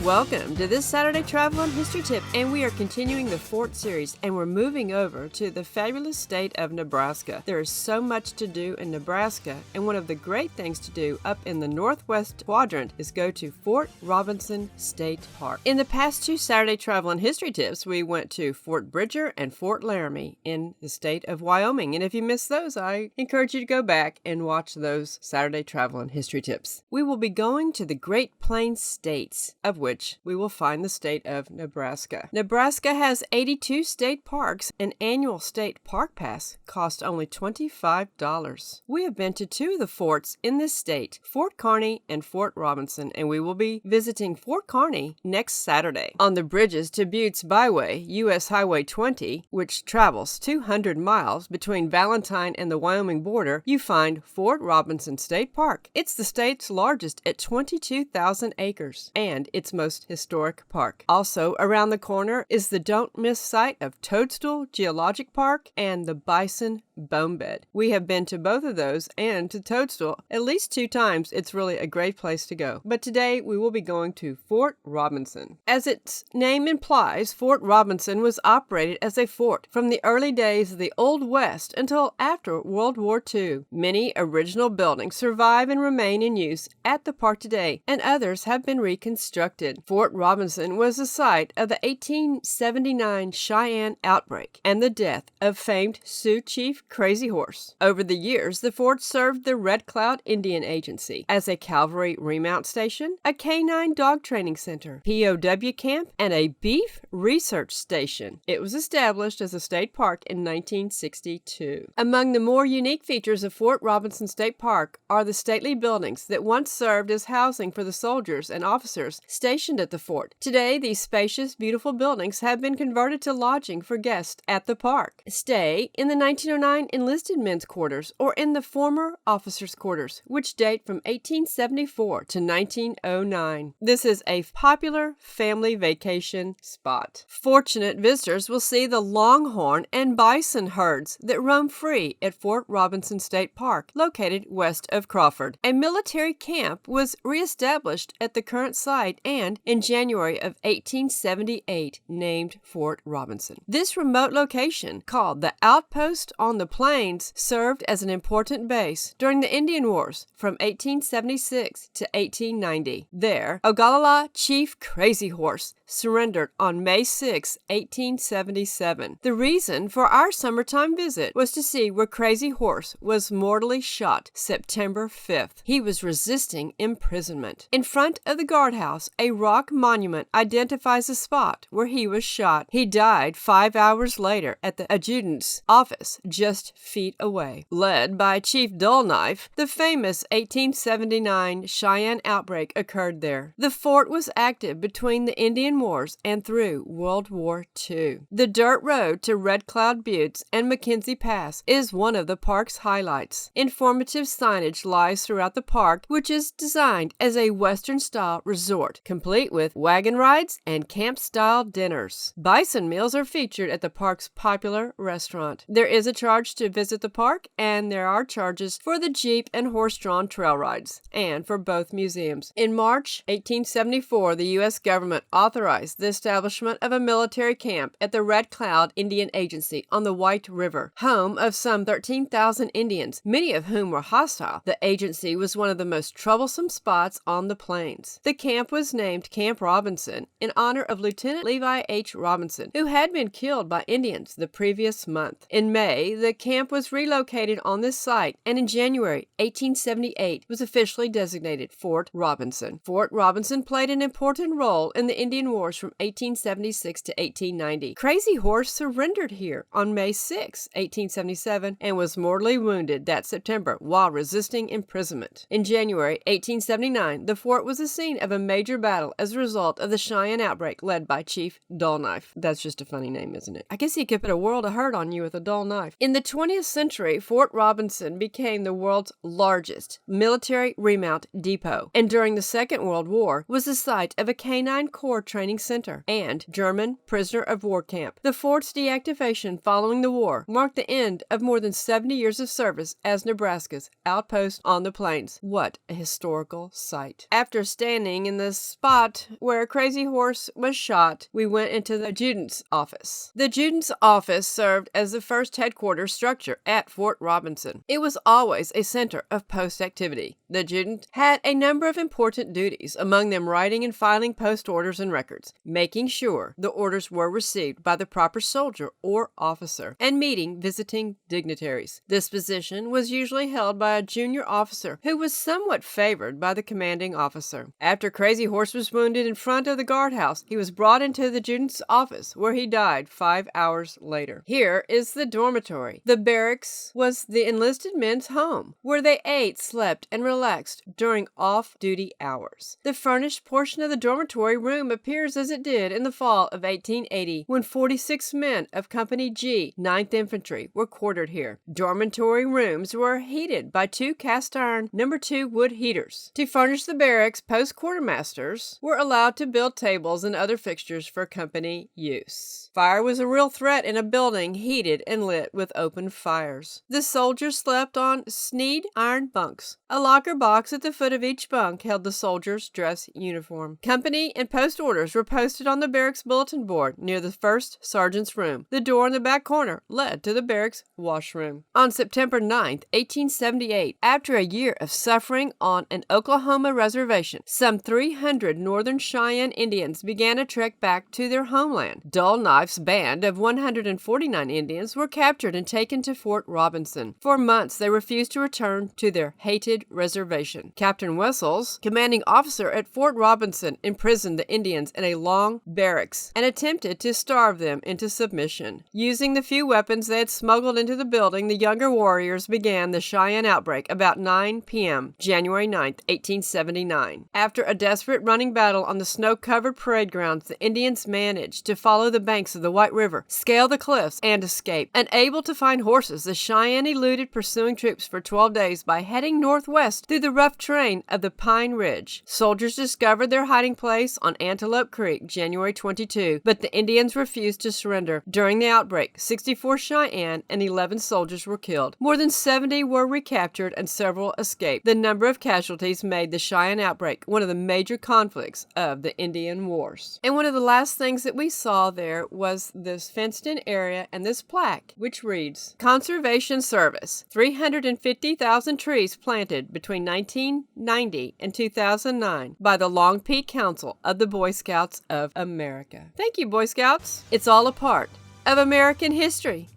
Welcome to this Saturday Travel and History Tip, and we are continuing the Fort series, and we're moving over to the fabulous state of Nebraska. There is so much to do in Nebraska, and one of the great things to do up in the northwest quadrant is go to Fort Robinson State Park. In the past two Saturday Travel and History Tips, we went to Fort Bridger and Fort Laramie in the state of Wyoming, and if you missed those, I encourage you to go back and watch those Saturday Travel and History Tips. We will be going to the Great Plains states, of which we will find the state of Nebraska. Nebraska has 82 state parks. An annual state park pass costs only $25. We have been to two of the forts in this state, Fort Kearny and Fort Robinson, and we will be visiting Fort Kearny next Saturday. On the bridges to Butte's Byway, U.S. Highway 20, which travels 200 miles between Valentine and the Wyoming border, you find Fort Robinson State Park. It's the state's largest at 22,000 acres, and its most historic park. Also around the corner is the don't miss site of Toadstool Geologic Park and the Bison Bone Bed. We have been to both of those and to Toadstool at least 2 times. It's really a great place to go. But today we will be going to Fort Robinson. As its name implies, Fort Robinson was operated as a fort from the early days of the Old West until after World War II. Many original buildings survive and remain in use at the park today, and others have been reconstructed. Fort Robinson was the site of the 1879 Cheyenne outbreak and the death of famed Sioux Chief Crazy Horse. Over the years, the fort served the Red Cloud Indian Agency as a cavalry remount station, a canine dog training center, POW camp, and a beef research station. It was established as a state park in 1962. Among the more unique features of Fort Robinson State Park are the stately buildings that once served as housing for the soldiers and officers stationed at the fort. Today, these spacious, beautiful buildings have been converted to lodging for guests at the park. Stay in the 1909 enlisted men's quarters or in the former officers' quarters, which date from 1874 to 1909. This is a popular family vacation spot. Fortunate visitors will see the longhorn and bison herds that roam free at Fort Robinson State Park, located west of Crawford. A military camp was reestablished at the current site and, in January of 1878, named Fort Robinson. This remote location, called the Outpost on the Plains, served as an important base during the Indian Wars from 1876 to 1890. There, Ogallala Chief Crazy Horse surrendered on May 6, 1877. The reason for our summertime visit was to see where Crazy Horse was mortally shot September 5th. He was resisting imprisonment. In front of the guardhouse, a rock monument identifies the spot where he was shot. He died 5 hours later at the adjutant's office just feet away. Led by Chief Dullknife, the famous 1879 Cheyenne outbreak occurred there. The fort was active between the Indian Wars and through World War II. The dirt road to Red Cloud Buttes and McKenzie Pass is one of the park's highlights. Informative signage lies throughout the park, which is designed as a Western-style resort, complete with wagon rides and camp-style dinners. Bison meals are featured at the park's popular restaurant. There is a charge to visit the park, and there are charges for the Jeep and horse-drawn trail rides, and for both museums. In March 1874, the U.S. government authorized the establishment of a military camp at the Red Cloud Indian Agency on the White River, home of some 13,000 Indians, many of whom were hostile. The agency was one of the most troublesome spots on the plains. The camp was named Camp Robinson in honor of Lieutenant Levi H. Robinson, who had been killed by Indians the previous month. In May, the camp was relocated on this site, and in January 1878 was officially designated Fort Robinson. Fort Robinson played an important role in the Indian Wars from 1876 to 1890. Crazy Horse surrendered here on May 6, 1877, and was mortally wounded that September while resisting imprisonment. In January 1879, the fort was the scene of a major battle as a result of the Cheyenne outbreak led by Chief Dullknife. That's just a funny name, isn't it? I guess he could put a world of hurt on you with a dull knife. In the 20th century, Fort Robinson became the world's largest military remount depot, and during the Second World War was the site of a canine corps training center and German prisoner of war camp. The fort's deactivation following the war marked the end of more than 70 years of service as Nebraska's outpost on the plains. What a historical site. After standing in the spot spot where Crazy Horse was shot, we went into the adjutant's office. The adjutant's office served as the first headquarters structure at Fort Robinson. It was always a center of post activity. The adjutant had a number of important duties, among them writing and filing post orders and records, making sure the orders were received by the proper soldier or officer, and meeting visiting dignitaries. This position was usually held by a junior officer who was somewhat favored by the commanding officer. After Crazy Horse was wounded in front of the guardhouse, he was brought into the adjutant's office, where he died 5 hours later. Here is the dormitory. The barracks was the enlisted men's home, where they ate, slept, and relaxed during off-duty hours. The furnished portion of the dormitory room appears as it did in the fall of 1880, when 46 men of Company G, 9th Infantry, were quartered here. Dormitory rooms were heated by 2 cast-iron No. 2 wood heaters. To furnish the barracks, post quartermasters were allowed to build tables and other fixtures for company use. Fire was a real threat in a building heated and lit with open fires. The soldiers slept on sneed iron bunks. A locker box at the foot of each bunk held the soldier's dress uniform. Company and post orders were posted on the barracks bulletin board near the first sergeant's room. The door in the back corner led to the barracks washroom. On September 9th, 1878, after a year of suffering on an Oklahoma reservation, some 300 Northern Cheyenne Indians began a trek back to their homeland. Dull Knife's band of 149 Indians were captured and taken to Fort Robinson. For months, they refused to return to their hated reservation. Captain Wessels, commanding officer at Fort Robinson, imprisoned the Indians in a long barracks and attempted to starve them into submission. Using the few weapons they had smuggled into the building, the younger warriors began the Cheyenne outbreak about 9 p.m., January 9th, 1879. After a desperate running battle on the snow-covered parade grounds, the Indians managed to follow the banks of the White River, scale the cliffs, and escape. Unable to find horses, the Cheyenne eluded pursuing troops for 12 days by heading northwest through the rough terrain of the Pine Ridge. Soldiers discovered their hiding place on Antelope Creek, January 22, but the Indians refused to surrender. During the outbreak, 64 Cheyenne and 11 soldiers were killed. More than 70 were recaptured and several escaped. The number of casualties made the Cheyenne outbreak one of the major conflicts of the Indian Wars. And one of the last things that we saw there was this fenced-in area and this plaque, which reads, Conservation Service, 350,000 trees planted between 1990 and 2009 by the Long Peak Council of the Boy Scouts of America. Thank you, Boy Scouts. It's all a part of American history.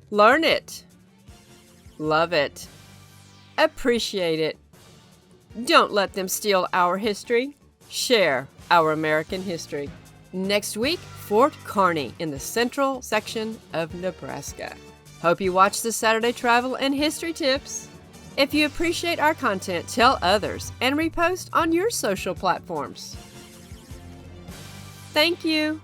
Learn it. Love it. Appreciate it. Don't let them steal our history. Share our American history. Next week, Fort Kearny in the central section of Nebraska. Hope you watch the Saturday Travel and History Tips. If you appreciate our content, tell others and repost on your social platforms. Thank you.